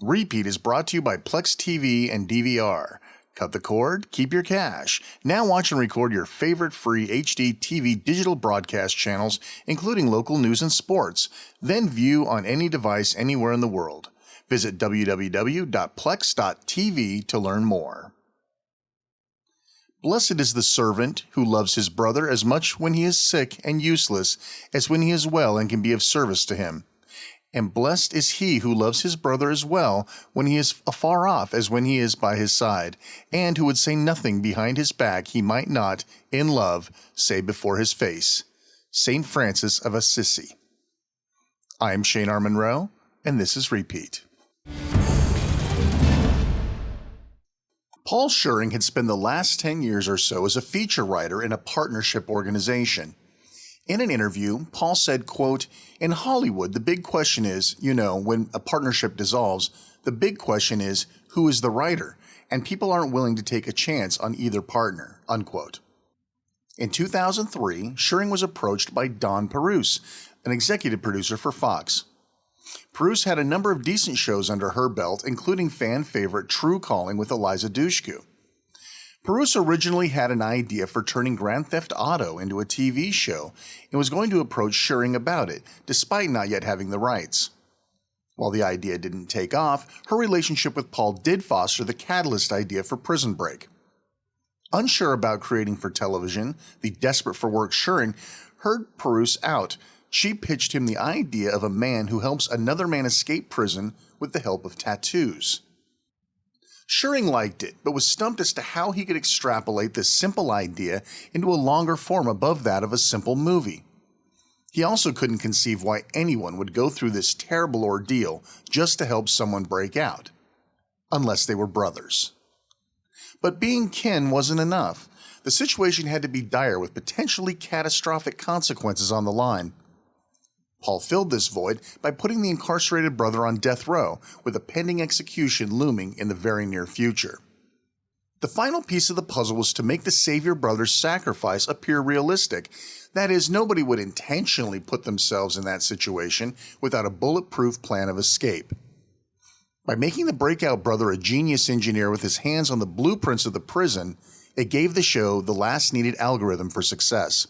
Repeat is brought to you by Plex TV and DVR. Cut the cord, keep your cash. Now watch and record your favorite free HD TV digital broadcast channels, including local news and sports. Then view on any device anywhere in the world. Visit www.plex.tv to learn more. Blessed is the servant who loves his brother as much when he is sick and useless as when he is well and can be of service to him. And blessed is he who loves his brother as well when he is afar off as when he is by his side, and who would say nothing behind his back he might not, in love, say before his face. St. Francis of Assisi. I am Shane R. Monroe, and this is Repeat. Paul Scheuring had spent the last 10 years or so as a feature writer in a partnership organization. In an interview, Paul said, quote, "In Hollywood, the big question is, when a partnership dissolves, the big question is, who is the writer? And people aren't willing to take a chance on either partner," unquote. In 2003, Scheuring was approached by Don Perus, an executive producer for Fox. Perus had a number of decent shows under her belt, including fan favorite True Calling with Eliza Dushku. Perus originally had an idea for turning Grand Theft Auto into a TV show and was going to approach Scheuring about it, despite not yet having the rights. While the idea didn't take off, her relationship with Paul did foster the catalyst idea for Prison Break. Unsure about creating for television, the desperate for work Scheuring heard Perus out. She pitched him the idea of a man who helps another man escape prison with the help of tattoos. Scheuring liked it, but was stumped as to how he could extrapolate this simple idea into a longer form above that of a simple movie. He also couldn't conceive why anyone would go through this terrible ordeal just to help someone break out, unless they were brothers. But being kin wasn't enough. The situation had to be dire with potentially catastrophic consequences on the line. Paul filled this void by putting the incarcerated brother on death row, with a pending execution looming in the very near future. The final piece of the puzzle was to make the savior brother's sacrifice appear realistic. That is, nobody would intentionally put themselves in that situation without a bulletproof plan of escape. By making the breakout brother a genius engineer with his hands on the blueprints of the prison, it gave the show the last needed algorithm for success.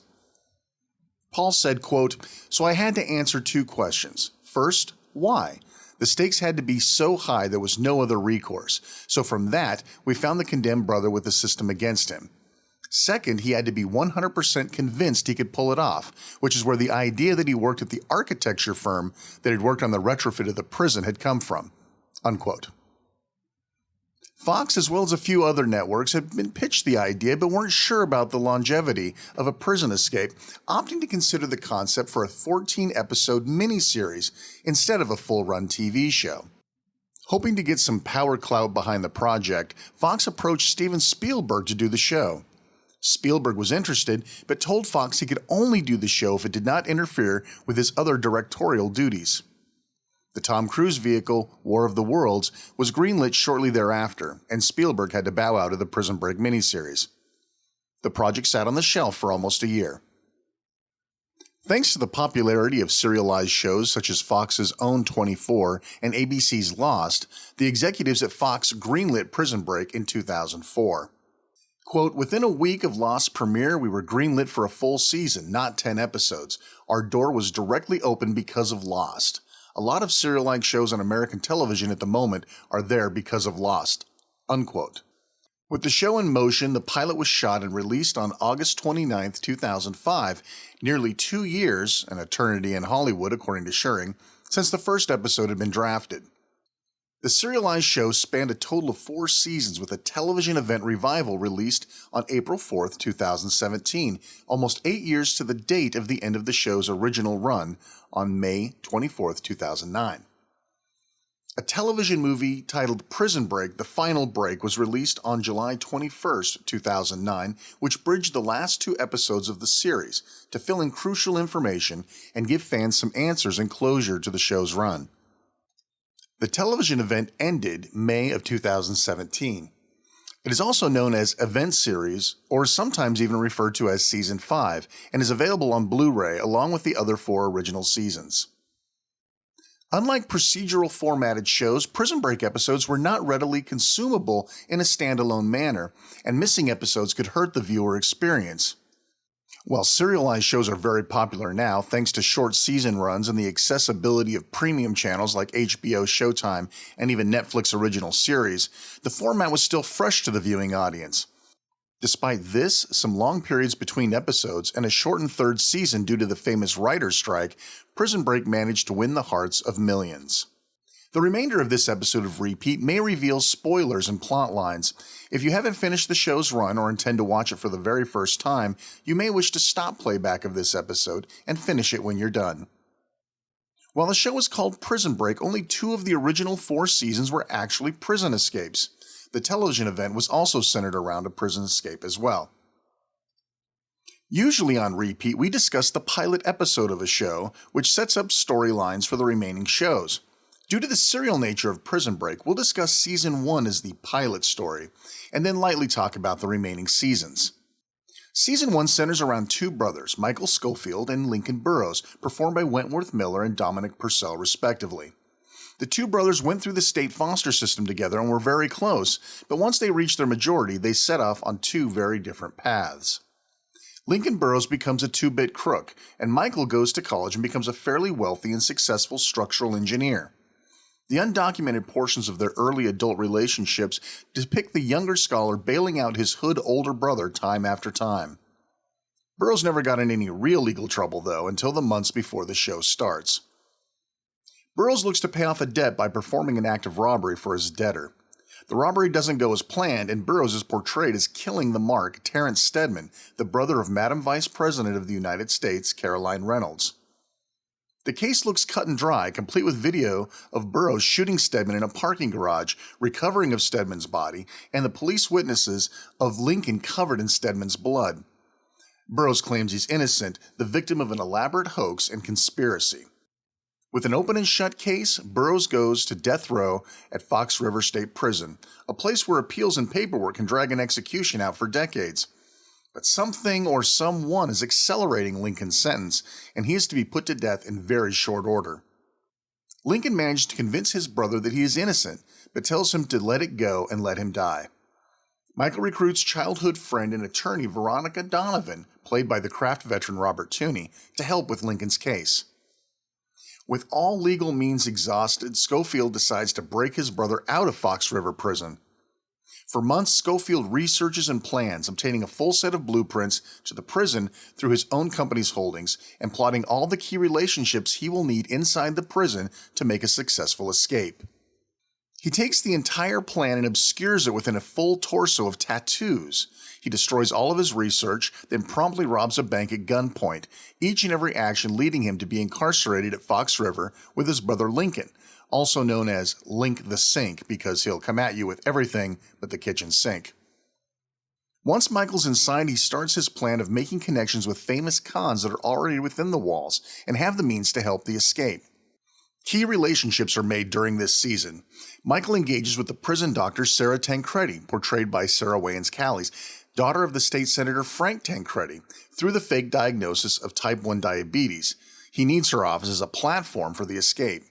Paul said, quote, "So I had to answer two questions. First, why? The stakes had to be so high there was no other recourse. So from that, we found the condemned brother with the system against him. Second, he had to be 100% convinced he could pull it off, which is where the idea that he worked at the architecture firm that had worked on the retrofit of the prison had come from," unquote. Fox, as well as a few other networks, had been pitched the idea but weren't sure about the longevity of a prison escape, opting to consider the concept for a 14-episode miniseries instead of a full-run TV show. Hoping to get some power clout behind the project, Fox approached Steven Spielberg to do the show. Spielberg was interested, but told Fox he could only do the show if it did not interfere with his other directorial duties. The Tom Cruise vehicle, War of the Worlds, was greenlit shortly thereafter, and Spielberg had to bow out of the Prison Break miniseries. The project sat on the shelf for almost a year. Thanks to the popularity of serialized shows such as Fox's own 24 and ABC's Lost, the executives at Fox greenlit Prison Break in 2004. Quote, "Within a week of Lost's premiere, we were greenlit for a full season, not 10 episodes. Our door was directly open because of Lost. A lot of serial-like shows on American television at the moment are there because of Lost," unquote. With the show in motion, the pilot was shot and released on August 29, 2005, nearly 2 years, an eternity in Hollywood according to Scheuring, since the first episode had been drafted. The serialized show spanned a total of 4 seasons with a television event revival released on April 4, 2017, almost 8 years to the date of the end of the show's original run on May 24, 2009. A television movie titled Prison Break: The Final Break was released on July 21, 2009, which bridged the last 2 episodes of the series to fill in crucial information and give fans some answers and closure to the show's run. The television event ended May of 2017. It is also known as Event Series, or sometimes even referred to as Season 5, and is available on Blu-ray along with the other 4 original seasons. Unlike procedural formatted shows, Prison Break episodes were not readily consumable in a standalone manner, and missing episodes could hurt the viewer experience. While serialized shows are very popular now, thanks to short season runs and the accessibility of premium channels like HBO, Showtime, and even Netflix original series, the format was still fresh to the viewing audience. Despite this, some long periods between episodes, and a shortened third season due to the famous writer's strike, Prison Break managed to win the hearts of millions. The remainder of this episode of Repeat may reveal spoilers and plot lines. If you haven't finished the show's run or intend to watch it for the very first time, you may wish to stop playback of this episode and finish it when you're done. While the show is called Prison Break, only 2 of the original 4 seasons were actually prison escapes. The television event was also centered around a prison escape as well. Usually on Repeat, we discuss the pilot episode of a show, which sets up storylines for the remaining shows. Due to the serial nature of Prison Break, we'll discuss Season 1 as the pilot story, and then lightly talk about the remaining seasons. Season 1 centers around 2 brothers, Michael Schofield and Lincoln Burrows, performed by Wentworth Miller and Dominic Purcell respectively. The 2 brothers went through the state foster system together and were very close, but once they reached their majority, they set off on 2 very different paths. Lincoln Burrows becomes a 2-bit crook, and Michael goes to college and becomes a fairly wealthy and successful structural engineer. The undocumented portions of their early adult relationships depict the younger scholar bailing out his hood older brother time after time. Burrows never got in any real legal trouble, though, until the months before the show starts. Burrows looks to pay off a debt by performing an act of robbery for his debtor. The robbery doesn't go as planned, and Burrows is portrayed as killing the mark, Terrence Stedman, the brother of Madam Vice President of the United States, Caroline Reynolds. The case looks cut and dry, complete with video of Burrows shooting Stedman in a parking garage, recovering of Stedman's body, and the police witnesses of Lincoln covered in Stedman's blood. Burrows claims he's innocent, the victim of an elaborate hoax and conspiracy. With an open and shut case, Burrows goes to death row at Fox River State Prison, a place where appeals and paperwork can drag an execution out for decades. But something or someone is accelerating Lincoln's sentence, and he is to be put to death in very short order. Lincoln managed to convince his brother that he is innocent, but tells him to let it go and let him die. Michael recruits childhood friend and attorney Veronica Donovan, played by the Kraft veteran Robert Tooney, to help with Lincoln's case. With all legal means exhausted, Schofield decides to break his brother out of Fox River Prison. For months, Schofield researches and plans, obtaining a full set of blueprints to the prison through his own company's holdings, and plotting all the key relationships he will need inside the prison to make a successful escape. He takes the entire plan and obscures it within a full torso of tattoos. He destroys all of his research, then promptly robs a bank at gunpoint, each and every action leading him to be incarcerated at Fox River with his brother Lincoln, also known as Link the Sink because he'll come at you with everything but the kitchen sink. Once Michael's inside, he starts his plan of making connections with famous cons that are already within the walls and have the means to help the escape. Key relationships are made during this season. Michael engages with the prison doctor Sarah Tancredi, portrayed by Sarah Wayans-Callies, daughter of the state senator Frank Tancredi, through the fake diagnosis of type 1 diabetes. He needs her office as a platform for the escape.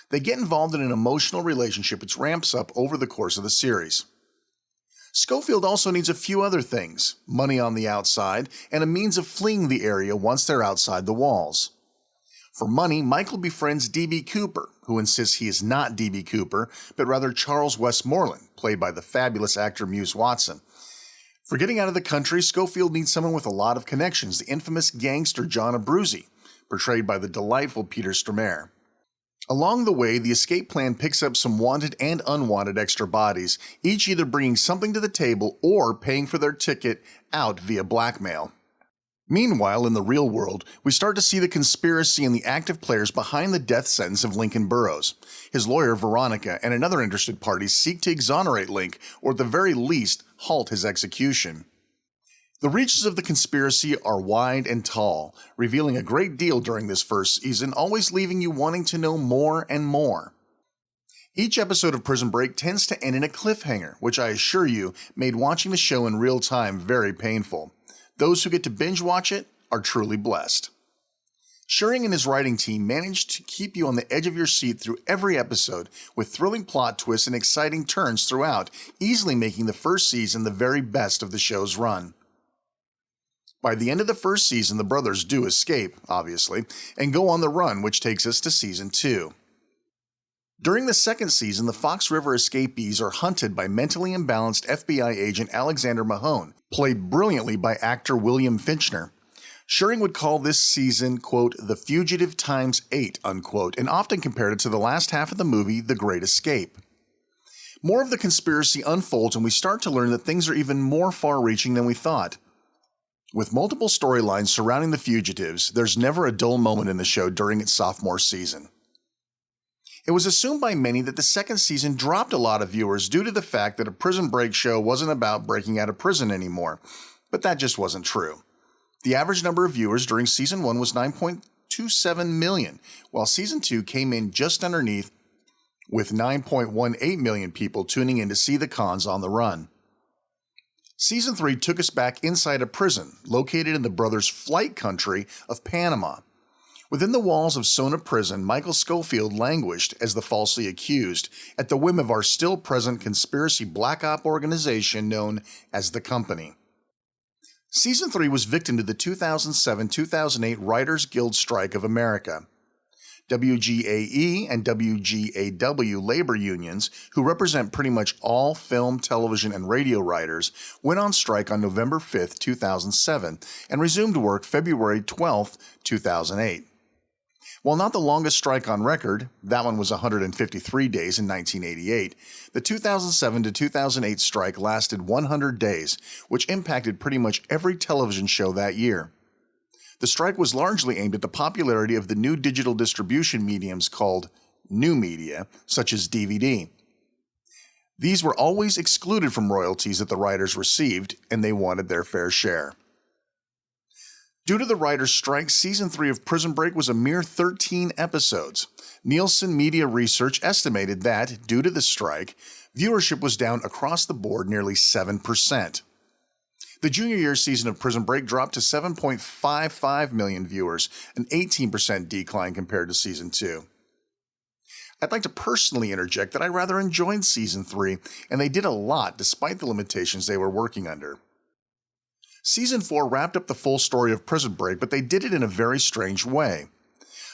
They get involved in an emotional relationship which ramps up over the course of the series. Schofield also needs a few other things: money on the outside and a means of fleeing the area once they're outside the walls. For money, Michael befriends D.B. Cooper, who insists he is not D.B. Cooper, but rather Charles Westmoreland, played by the fabulous actor Muse Watson. For getting out of the country, Schofield needs someone with a lot of connections, the infamous gangster John Abruzzi, portrayed by the delightful Peter Stormare. Along the way, the escape plan picks up some wanted and unwanted extra bodies, each either bringing something to the table or paying for their ticket out via blackmail. Meanwhile, in the real world, we start to see the conspiracy and the active players behind the death sentence of Lincoln Burrows. His lawyer, Veronica, and another interested party seek to exonerate Link, or at the very least, halt his execution. The reaches of the conspiracy are wide and tall, revealing a great deal during this first season, always leaving you wanting to know more and more. Each episode of Prison Break tends to end in a cliffhanger, which I assure you made watching the show in real time very painful. Those who get to binge watch it are truly blessed. Scheuring and his writing team managed to keep you on the edge of your seat through every episode, with thrilling plot twists and exciting turns throughout, easily making the first season the very best of the show's run. By the end of the first season, the brothers do escape, obviously, and go on the run, which takes us to Season 2. During the second season, the Fox River escapees are hunted by mentally imbalanced FBI agent Alexander Mahone, played brilliantly by actor William Finchner. Scheuring would call this season, quote, "The Fugitive times 8, unquote, and often compared it to the last half of the movie, The Great Escape. More of the conspiracy unfolds and we start to learn that things are even more far-reaching than we thought. With multiple storylines surrounding the fugitives, there's never a dull moment in the show during its sophomore season. It was assumed by many that the second season dropped a lot of viewers due to the fact that a Prison Break show wasn't about breaking out of prison anymore, but that just wasn't true. The average number of viewers during Season 1 was 9.27 million, while Season 2 came in just underneath, with 9.18 million people tuning in to see the cons on the run. Season 3 took us back inside a prison, located in the brothers' flight country of Panama. Within the walls of Sona Prison, Michael Schofield languished as the falsely accused, at the whim of our still-present conspiracy black op organization known as The Company. Season 3 was victim to the 2007-2008 Writers Guild Strike of America. WGAE and WGAW labor unions, who represent pretty much all film, television, and radio writers, went on strike on November 5, 2007, and resumed work February 12, 2008. While not the longest strike on record, that one was 153 days in 1988, the 2007 to 2008 strike lasted 100 days, which impacted pretty much every television show that year. The strike was largely aimed at the popularity of the new digital distribution mediums called new media, such as DVD. These were always excluded from royalties that the writers received, and they wanted their fair share. Due to the writers' strike, Season 3 of Prison Break was a mere 13 episodes. Nielsen Media Research estimated that, due to the strike, viewership was down across the board nearly 7%. The junior year season of Prison Break dropped to 7.55 million viewers, an 18% decline compared to Season 2. I'd like to personally interject that I rather enjoyed Season 3, and they did a lot despite the limitations they were working under. Season 4 wrapped up the full story of Prison Break, but they did it in a very strange way.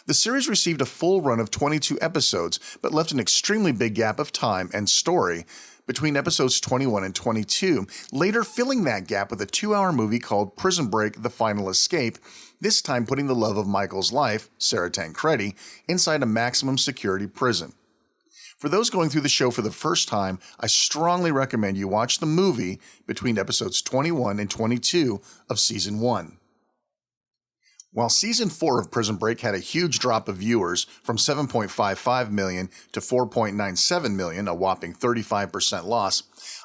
The series received a full run of 22 episodes, but left an extremely big gap of time and story between episodes 21 and 22, later filling that gap with a 2-hour movie called Prison Break: The Final Escape, this time putting the love of Michael's life, Sarah Tancredi, inside a maximum security prison. For those going through the show for the first time, I strongly recommend you watch the movie between episodes 21 and 22 of Season 1. While Season 4 of Prison Break had a huge drop of viewers from 7.55 million to 4.97 million, a whopping 35% loss,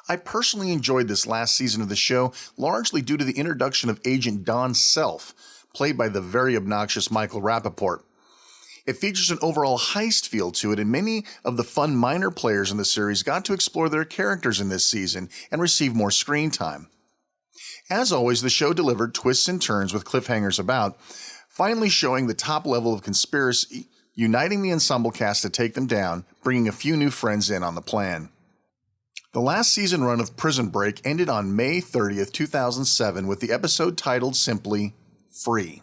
I personally enjoyed this last season of the show largely due to the introduction of Agent Don Self, played by the very obnoxious Michael Rappaport. It features an overall heist feel to it, and many of the fun minor players in the series got to explore their characters in this season and receive more screen time. As always, the show delivered twists and turns with cliffhangers about, finally showing the top level of conspiracy, uniting the ensemble cast to take them down, bringing a few new friends in on the plan. The last season run of Prison Break ended on May 30th, 2007 with the episode titled simply, Free.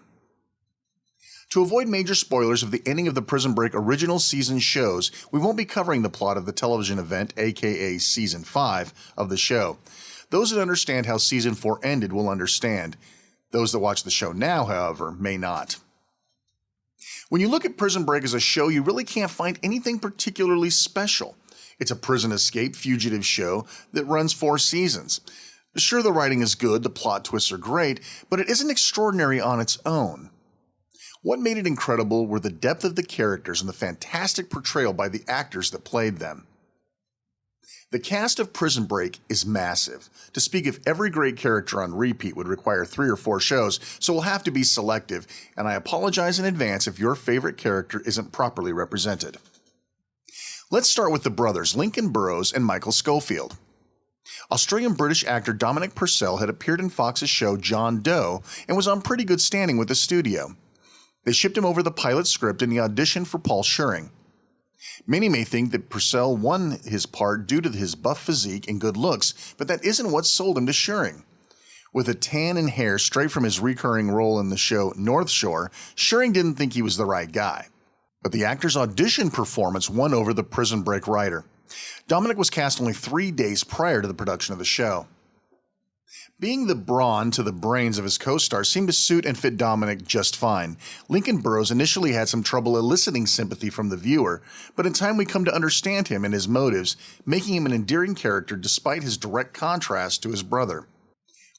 To avoid major spoilers of the ending of the Prison Break original season shows, we won't be covering the plot of the television event, aka Season 5, of the show. Those that understand how Season 4 ended will understand. Those that watch the show now, however, may not. When you look at Prison Break as a show, you really can't find anything particularly special. It's a prison escape fugitive show that runs 4 seasons. Sure, the writing is good, the plot twists are great, but it isn't extraordinary on its own. What made it incredible were the depth of the characters and the fantastic portrayal by the actors that played them. The cast of Prison Break is massive. To speak of every great character on repeat would require 3 or 4 shows, so we'll have to be selective, and I apologize in advance if your favorite character isn't properly represented. Let's start with the brothers, Lincoln Burrows and Michael Schofield. Australian-British actor Dominic Purcell had appeared in Fox's show John Doe and was on pretty good standing with the studio. They shipped him over the pilot script and he auditioned for Paul Scheuring. Many may think that Purcell won his part due to his buff physique and good looks, but that isn't what sold him to Scheuring. With a tan and hair straight from his recurring role in the show North Shore, Scheuring didn't think he was the right guy. But the actor's audition performance won over the Prison Break writer. Dominic was cast only 3 days prior to the production of the show. Being the brawn to the brains of his co-star seemed to suit and fit Dominic just fine. Lincoln Burrows initially had some trouble eliciting sympathy from the viewer, but in time we come to understand him and his motives, making him an endearing character despite his direct contrast to his brother.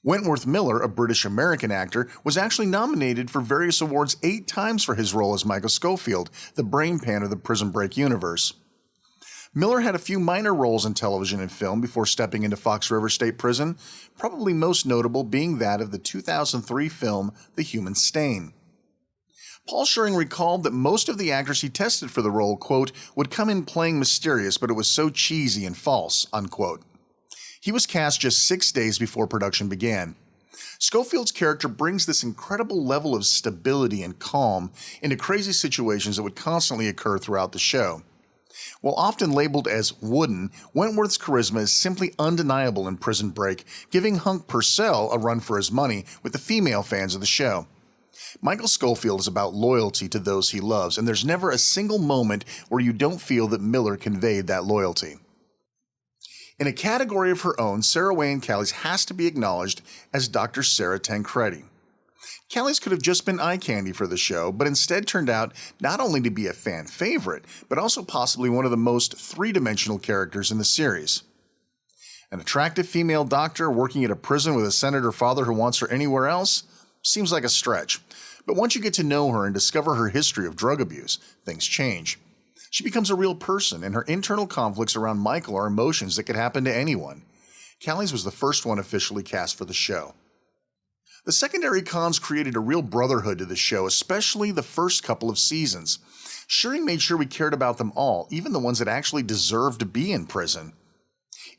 Wentworth Miller, a British-American actor, was actually nominated for various awards 8 times for his role as Michael Schofield, the brain pan of the Prison Break universe. Miller had a few minor roles in television and film before stepping into Fox River State Prison, probably most notable being that of the 2003 film The Human Stain. Paul Scheuring recalled that most of the actors he tested for the role, quote, would come in playing mysterious, but it was so cheesy and false, unquote. He was cast just 6 days before production began. Schofield's character brings this incredible level of stability and calm into crazy situations that would constantly occur throughout the show. While often labeled as wooden, Wentworth's charisma is simply undeniable in Prison Break, giving hunk Purcell a run for his money with the female fans of the show. Michael Schofield is about loyalty to those he loves, and there's never a single moment where you don't feel that Miller conveyed that loyalty. In a category of her own, Sarah Wayne Callies has to be acknowledged as Dr. Sarah Tancredi. Callies could have just been eye candy for the show, but instead turned out not only to be a fan favorite, but also possibly one of the most three-dimensional characters in the series. An attractive female doctor working at a prison with a senator father who wants her anywhere else seems like a stretch, but once you get to know her and discover her history of drug abuse, things change. She becomes a real person, and her internal conflicts around Michael are emotions that could happen to anyone. Callies was the first one officially cast for the show. The secondary cons created a real brotherhood to the show, especially the first couple of seasons. Scheuring made sure we cared about them all, even the ones that actually deserved to be in prison.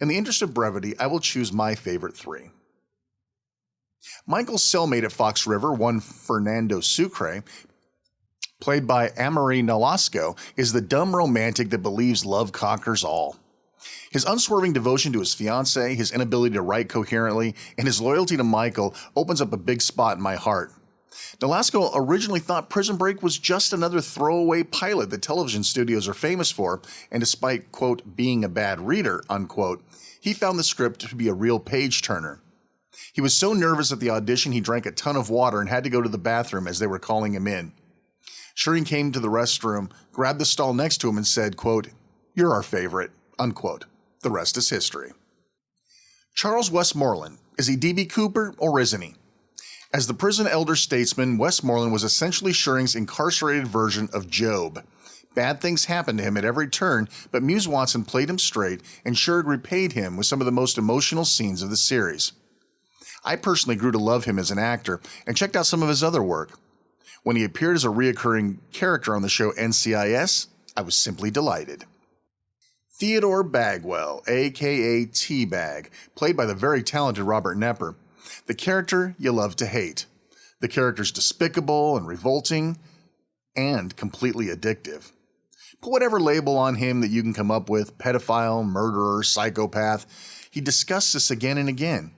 In the interest of brevity, I will choose my favorite 3. Michael's cellmate at Fox River, one Fernando Sucre, played by Amory Nolasco, is the dumb romantic that believes love conquers all. His unswerving devotion to his fiancée, his inability to write coherently, and his loyalty to Michael opens up a big spot in my heart. Nolasco originally thought Prison Break was just another throwaway pilot that television studios are famous for, and despite, quote, being a bad reader, unquote, he found the script to be a real page-turner. He was so nervous at the audition he drank a ton of water and had to go to the bathroom as they were calling him in. Scheuring came to the restroom, grabbed the stall next to him and said, quote, "You're our favorite," unquote. The rest is history. Charles Westmoreland. Is he D.B. Cooper or isn't he? As the prison elder statesman, Westmoreland was essentially Scheuring's incarcerated version of Job. Bad things happened to him at every turn, but Muse Watson played him straight, and Scheuring repaid him with some of the most emotional scenes of the series. I personally grew to love him as an actor and checked out some of his other work. When he appeared as a reoccurring character on the show NCIS, I was simply delighted. Theodore Bagwell, aka T-Bag, played by the very talented Robert Knepper. The character you love to hate. The character's despicable and revolting, and completely addictive. Put whatever label on him that you can come up with, pedophile, murderer, psychopath. He discusses this again and again.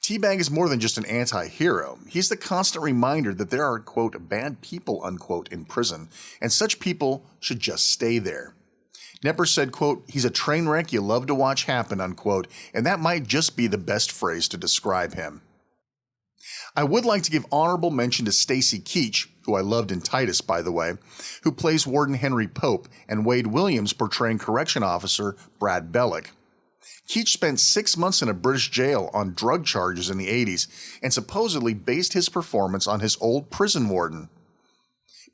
T-Bag is more than just an anti-hero. He's the constant reminder that there are, quote, bad people, unquote, in prison, and such people should just stay there. Knepper said, quote, "He's a train wreck you love to watch happen," unquote, and that might just be the best phrase to describe him. I would like to give honorable mention to Stacy Keach, who I loved in Titus, by the way, who plays Warden Henry Pope, and Wade Williams portraying Correction Officer Brad Bellick. Keach spent 6 months in a British jail on drug charges in the 80s and supposedly based his performance on his old prison warden.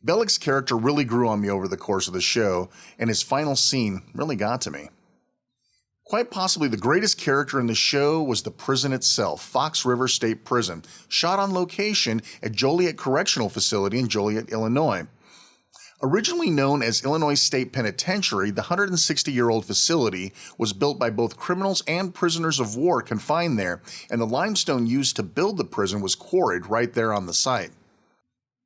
Bellick's character really grew on me over the course of the show, and his final scene really got to me. Quite possibly the greatest character in the show was the prison itself, Fox River State Prison, shot on location at Joliet Correctional Facility in Joliet, Illinois. Originally known as Illinois State Penitentiary, the 160-year-old facility was built by both criminals and prisoners of war confined there, and the limestone used to build the prison was quarried right there on the site.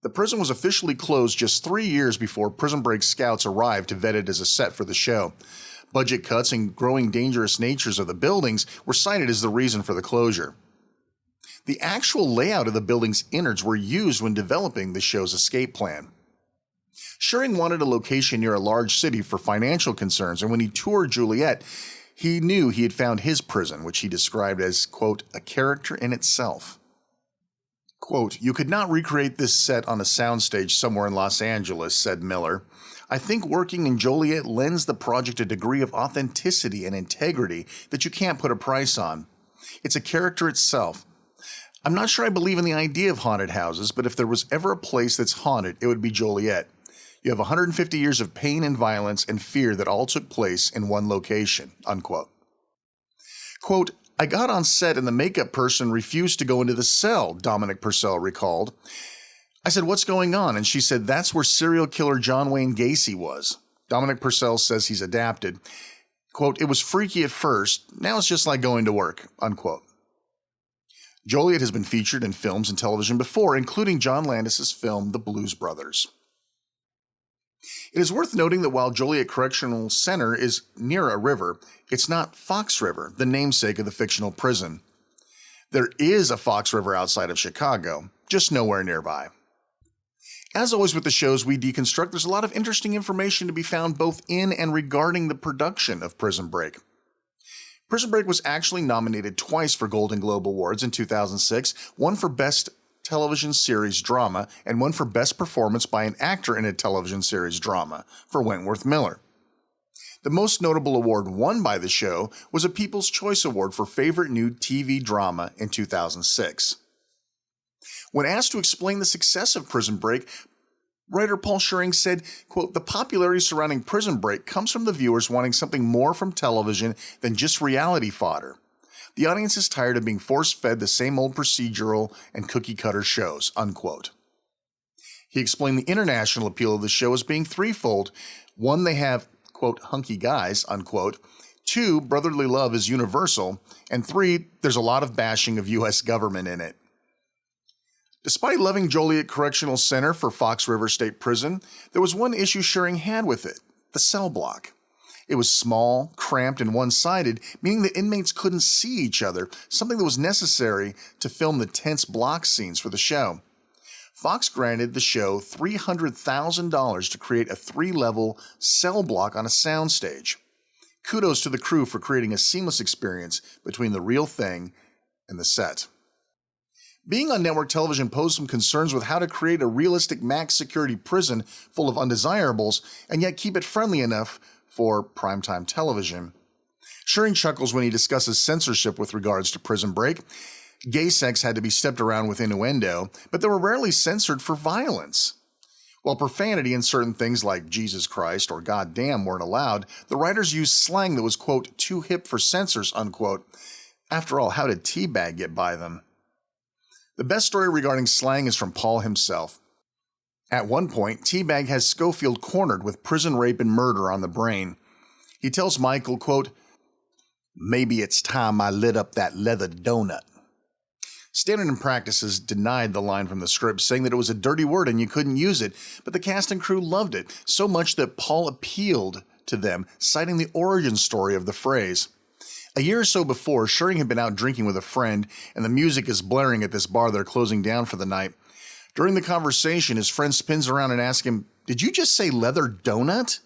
The prison was officially closed just 3 years before Prison Break scouts arrived to vet it as a set for the show. Budget cuts and growing dangerous natures of the buildings were cited as the reason for the closure. The actual layout of the building's innards were used when developing the show's escape plan. Scheuring wanted a location near a large city for financial concerns, and when he toured Juliet, he knew he had found his prison, which he described as, quote, a character in itself. Quote, "You could not recreate this set on a soundstage somewhere in Los Angeles," said Miller. "I think working in Joliet lends the project a degree of authenticity and integrity that you can't put a price on. It's a character itself. I'm not sure I believe in the idea of haunted houses, but if there was ever a place that's haunted, it would be Joliet. You have 150 years of pain and violence and fear that all took place in one location," unquote. Quote, "I got on set and the makeup person refused to go into the cell," Dominic Purcell recalled. "I said, 'What's going on?' And she said, 'That's where serial killer John Wayne Gacy was.'" Dominic Purcell says he's adapted. Quote, "It was freaky at first. Now it's just like going to work," unquote. Joliet has been featured in films and television before, including John Landis's film The Blues Brothers. It is worth noting that while Joliet Correctional Center is near a river, it's not Fox River, the namesake of the fictional prison. There is a Fox River outside of Chicago, just nowhere nearby. As always with the shows we deconstruct, there's a lot of interesting information to be found both in and regarding the production of Prison Break. Prison Break was actually nominated twice for Golden Globe Awards in 2006, one for Best Television Series Drama and one for Best Performance by an Actor in a Television Series Drama for Wentworth Miller. The most notable award won by the show was a People's Choice Award for Favorite New TV Drama in 2006. When asked to explain the success of Prison Break, writer Paul Scheuring said, quote, "The popularity surrounding Prison Break comes from the viewers wanting something more from television than just reality fodder. The audience is tired of being force-fed the same old procedural and cookie-cutter shows," unquote. He explained the international appeal of the show as being threefold. One, they have, quote, "hunky guys," unquote. Two, brotherly love is universal. And three, there's a lot of bashing of U.S. government in it. Despite loving Joliet Correctional Center for Fox River State Prison, there was one issue Scheuring had with it: the cell block. It was small, cramped, and one-sided, meaning that inmates couldn't see each other, something that was necessary to film the tense block scenes for the show. Fox granted the show $300,000 to create a 3-level cell block on a soundstage. Kudos to the crew for creating a seamless experience between the real thing and the set. Being on network television posed some concerns with how to create a realistic max security prison full of undesirables and yet keep it friendly enough for primetime television. Scheuring chuckles when he discusses censorship with regards to Prison Break. Gay sex had to be stepped around with innuendo, but they were rarely censored for violence. While profanity and certain things like Jesus Christ or God damn weren't allowed, the writers used slang that was, quote, "too hip for censors," unquote. After all, how did Teabag get by them? The best story regarding slang is from Paul himself. At one point, Teabag has Schofield cornered with prison rape and murder on the brain. He tells Michael, quote, "Maybe it's time I lit up that leather donut." Standard & Practices denied the line from the script, saying that it was a dirty word and you couldn't use it, but the cast and crew loved it, so much that Paul appealed to them, citing the origin story of the phrase. A year or so before, Scheuring had been out drinking with a friend, and the music is blaring at this bar they're closing down for the night. During the conversation, his friend spins around and asks him, "Did you just say leather donut?"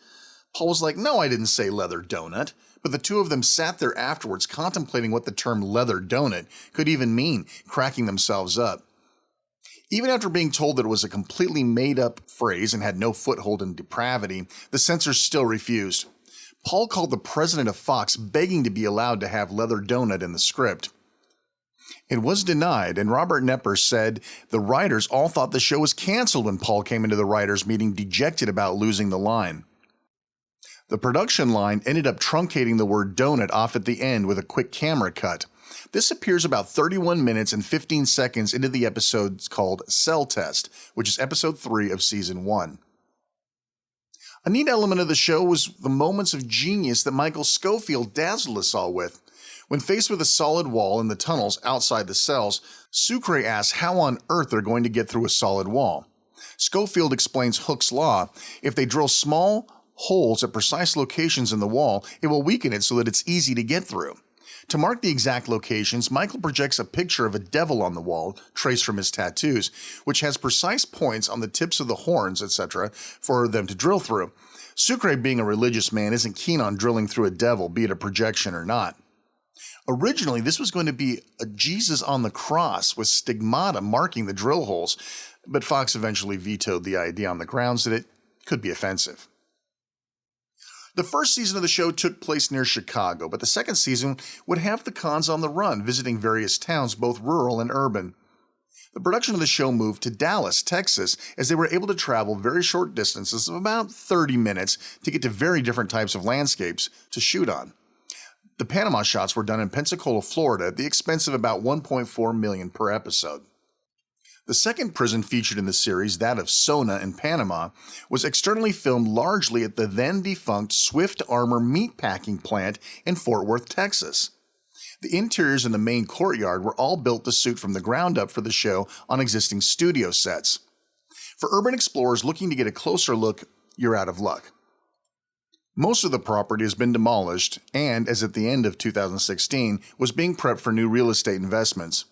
Paul was like, "No, I didn't say leather donut." But the two of them sat there afterwards contemplating what the term leather donut could even mean, cracking themselves up. Even after being told that it was a completely made-up phrase and had no foothold in depravity, the censors still refused. Paul called the president of Fox begging to be allowed to have leather donut in the script. It was denied, and Robert Knepper said the writers all thought the show was canceled when Paul came into the writers' meeting dejected about losing the line. The production line ended up truncating the word donut off at the end with a quick camera cut. This appears about 31 minutes and 15 seconds into the episode called Cell Test, which is episode 3 of season 1. A neat element of the show was the moments of genius that Michael Schofield dazzled us all with. When faced with a solid wall in the tunnels outside the cells, Sucre asks how on earth they're going to get through a solid wall. Schofield explains Hooke's law. If they drill small holes at precise locations in the wall, it will weaken it so that it's easy to get through. To mark the exact locations, Michael projects a picture of a devil on the wall, traced from his tattoos, which has precise points on the tips of the horns, etc., for them to drill through. Sucre, being a religious man, isn't keen on drilling through a devil, be it a projection or not. Originally, this was going to be a Jesus on the cross with stigmata marking the drill holes, but Fox eventually vetoed the idea on the grounds that it could be offensive. The first season of the show took place near Chicago, but the second season would have the Khans on the run, visiting various towns, both rural and urban. The production of the show moved to Dallas, Texas, as they were able to travel very short distances of about 30 minutes to get to very different types of landscapes to shoot on. The Panama shots were done in Pensacola, Florida, at the expense of about $1.4 million per episode. The second prison featured in the series, that of Sona in Panama, was externally filmed largely at the then-defunct Swift Armor meatpacking plant in Fort Worth, Texas. The interiors in the main courtyard were all built to suit from the ground up for the show on existing studio sets. For urban explorers looking to get a closer look, you're out of luck. Most of the property has been demolished and, as at the end of 2016, was being prepped for new real estate investments.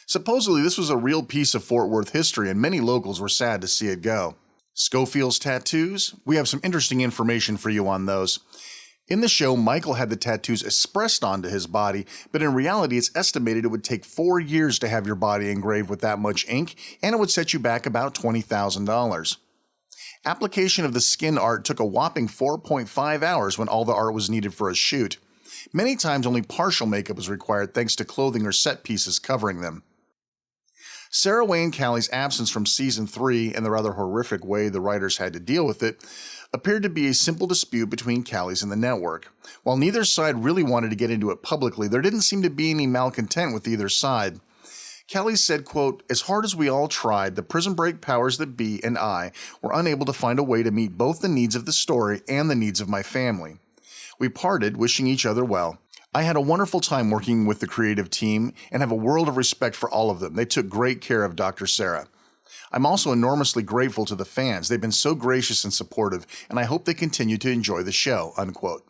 Supposedly, this was a real piece of Fort Worth history, and many locals were sad to see it go. Schofield's tattoos? We have some interesting information for you on those. In the show, Michael had the tattoos expressed onto his body, but in reality, it's estimated it would take 4 years to have your body engraved with that much ink, and it would set you back about $20,000. Application of the skin art took a whopping 4.5 hours when all the art was needed for a shoot. Many times, only partial makeup was required thanks to clothing or set pieces covering them. Sarah Wayne Callie's absence from Season 3 and the rather horrific way the writers had to deal with it appeared to be a simple dispute between Callie's and the network. While neither side really wanted to get into it publicly, there didn't seem to be any malcontent with either side. Callie said, quote, "As hard as we all tried, the Prison Break powers that be and I were unable to find a way to meet both the needs of the story and the needs of my family. We parted, wishing each other well. I had a wonderful time working with the creative team and have a world of respect for all of them. They took great care of Dr. Sarah. I'm also enormously grateful to the fans. They've been so gracious and supportive, and I hope they continue to enjoy the show," unquote.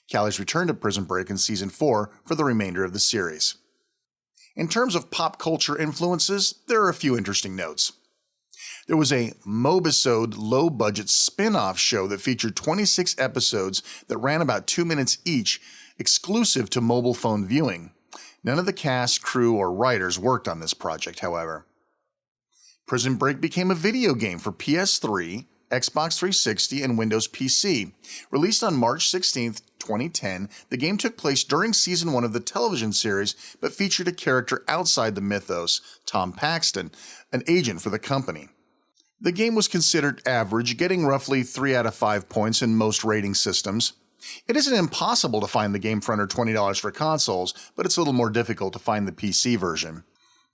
Callie's returned to Prison Break in Season 4 for the remainder of the series. In terms of pop culture influences, there are a few interesting notes. There was a Mobisode low-budget spin-off show that featured 26 episodes that ran about 2 minutes each, exclusive to mobile phone viewing. None of the cast, crew, or writers worked on this project, however. Prison Break became a video game for PS3, Xbox 360, and Windows PC. Released on March 16, 2010, the game took place during Season 1 of the television series, but featured a character outside the mythos, Tom Paxton, an agent for the company. The game was considered average, getting roughly 3 out of 5 points in most rating systems. It isn't impossible to find the game for under $20 for consoles, but it's a little more difficult to find the PC version.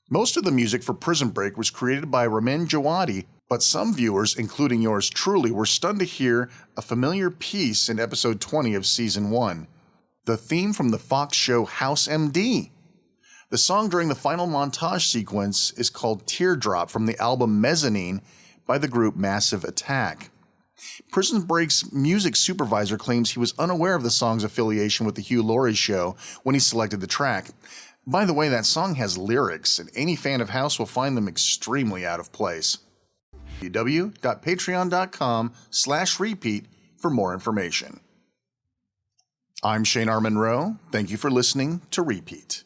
Most of the music for Prison Break was created by Ramin Djawadi, but some viewers, including yours truly, were stunned to hear a familiar piece in episode 20 of Season 1, the theme from the Fox show House MD. The song during the final montage sequence is called Teardrop from the album Mezzanine by the group Massive Attack. Prison Break's music supervisor claims he was unaware of the song's affiliation with the Hugh Laurie show when he selected the track. By the way, that song has lyrics, and any fan of House will find them extremely out of place. www.patreon.com/repeat for more information. I'm Shane R. Monroe. Thank you for listening to Repeat.